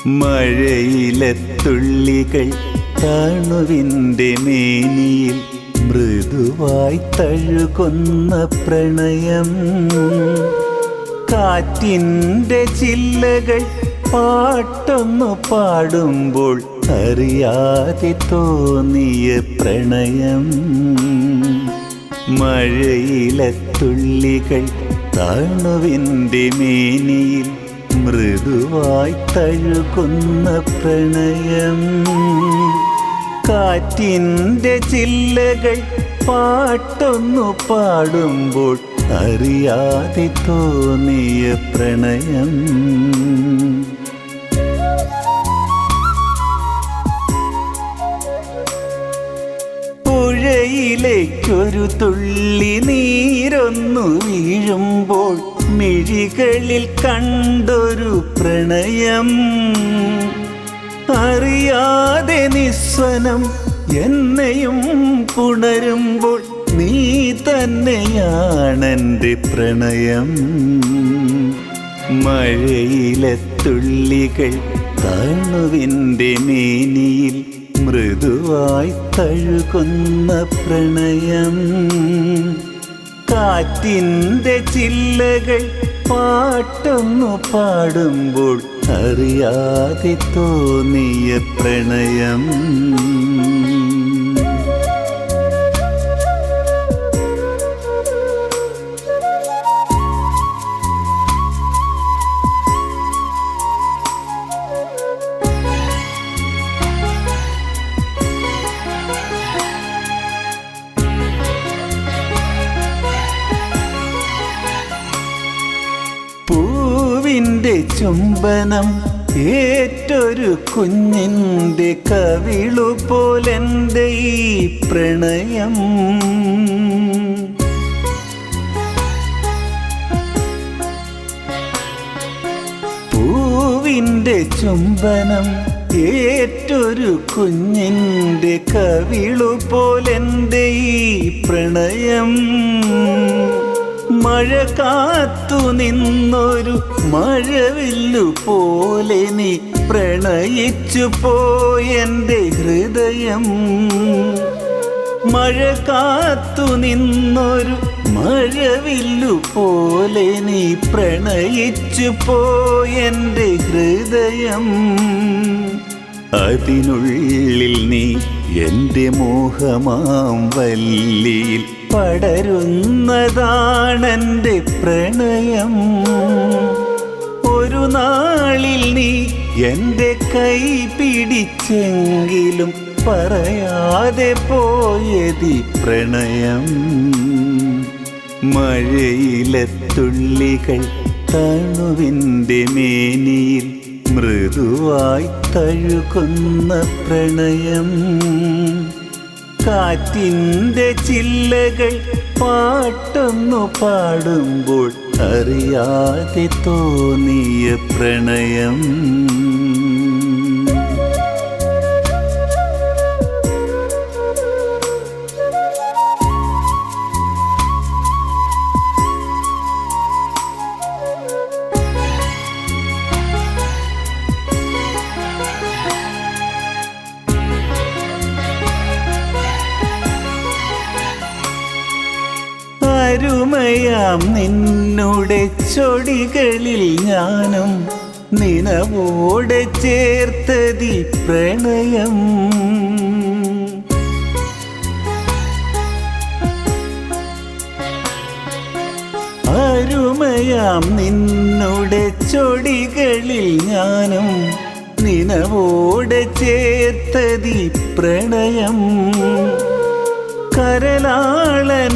മഴയിലെ തുള്ളികൾ തണുവിൻ്റെ മേനിയിൽ മൃദുവായി തഴുകുന്ന പ്രണയം. കാറ്റിൻ്റെ ചില്ലകൾ പാട്ടൊന്നു പാടുമ്പോൾ അറിയാതെ തോന്നിയ പ്രണയം. മഴയിലെ തുള്ളികൾ തണുവിൻ്റെ മേനിയിൽ മൃദുവായി തഴുകുന്ന പ്രണയം. കാറ്റിൻ്റെ ചില്ലകൾ പാട്ടൊന്നു പാടുമ്പോൾ അറിയാതെ തോന്നിയ പ്രണയം. പുഴയിലേക്കൊരു തുള്ളി നീരൊന്നു വീഴുമ്പോൾ മിഴികളിൽ കണ്ടൊരു പ്രണയം. അറിയാതെ നിസ്വനം എന്നെയും പുണരുമ്പോൾ നീ തന്നെയാണെൻ്റെ പ്രണയം. മഴയിലെ തുള്ളികൾ തണുവിൻ്റെ മേനിയിൽ മൃദുവായി തഴുകുന്ന പ്രണയം. കാറ്റിൻ്റെ ചില്ലകൾ പാട്ടൊന്നു പാടുമ്പോൾ അറിയാതെ തോന്നിയ പ്രണയം. പൂവിൻ്റെ ചുംബനം ഏറ്റൊരു കുഞ്ഞിൻ്റെ കവിളു പോലെൻ്റെ ഈ പ്രണയം. പൂവിൻ്റെ ചുംബനം ഏറ്റൊരു കുഞ്ഞിൻ്റെ കവിളു പോലെൻ്റെ ഈ പ്രണയം. മഴ കാത്തു നിന്നൊരു മഴവില്ലു പോലെ നീ പ്രണയിച്ചു പോയെൻ്റെ ഹൃദയം. മഴ കാത്തു നിന്നൊരു മഴവില്ലു പോലെ നീ പ്രണയിച്ചു പോയെൻ്റെ ഹൃദയം. അതിനുള്ളിൽ നീ എൻ്റെ മോഹമാം വല്ലിയിൽ പടരുന്നതാണെൻ്റെ പ്രണയം. ഒരു നാളിൽ നീ എൻ്റെ കൈ പിടിച്ചെങ്കിലും പറയാതെ പോയതി പ്രണയം. മഴയിലെ തുള്ളികൾ തണുവിൻ്റെ മേനിയിൽ മൃദുവായി തഴുകുന്ന പ്രണയം. കാറ്റിൻ്റെ ചില്ലകൾ പാട്ടൊന്നു പാടുമ്പോൾ അറിയാതെ തോന്നിയ പ്രണയം. അരുമയാം നിന്നുടെ ചൊടികളിൽ ഞാനും നിനവോടെ ചേർത്തതി പ്രണയം. അരുമയാം നിന്നുടെ ചൊടികളിൽ ഞാനും നിനവോടെ ചേർത്തതി പ്രണയം. കരലാളനങ്ങളിൽ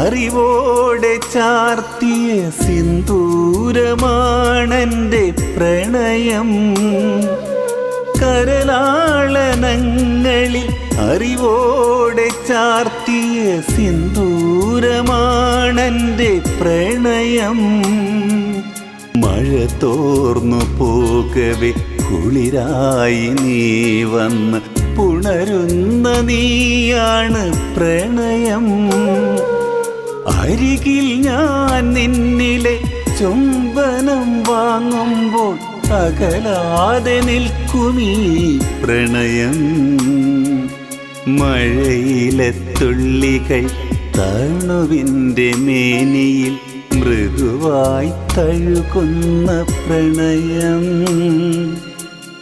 അറിവോടെ ചാർത്തിയ സിന്ദൂരമാണെൻ്റെ പ്രണയം. കരലാളനങ്ങളിൽ അറിവോടെ ചാർത്തിയ സിന്ദൂരമാണെൻ്റെ പ്രണയം. മഴ തോർന്നു പോകവെ കുളിരായി നീ വന്ന് പുണരുന്ന നീയാണ് പ്രണയം. അരികിൽ ഞാൻ നിന്നിലെ ചുംബനം വാങ്ങുമ്പോൾ അകലാതെ നിൽക്കുമീ പ്രണയം. മഴയിലെ തുള്ളികൾ തണുവിൻ്റെ മേനിയിൽ മൃദുവായി തഴുകുന്ന പ്രണയം.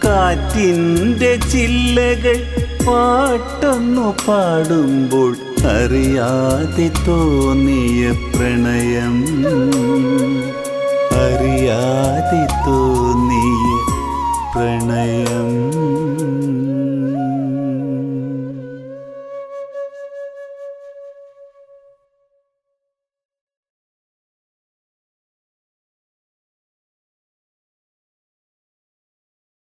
കാറ്റിൻ്റെ ചില്ലകൾ പാട്ടൊന്നു പാടുമ്പോൾ അറിയാതെ തോന്നിയ പ്രണയം.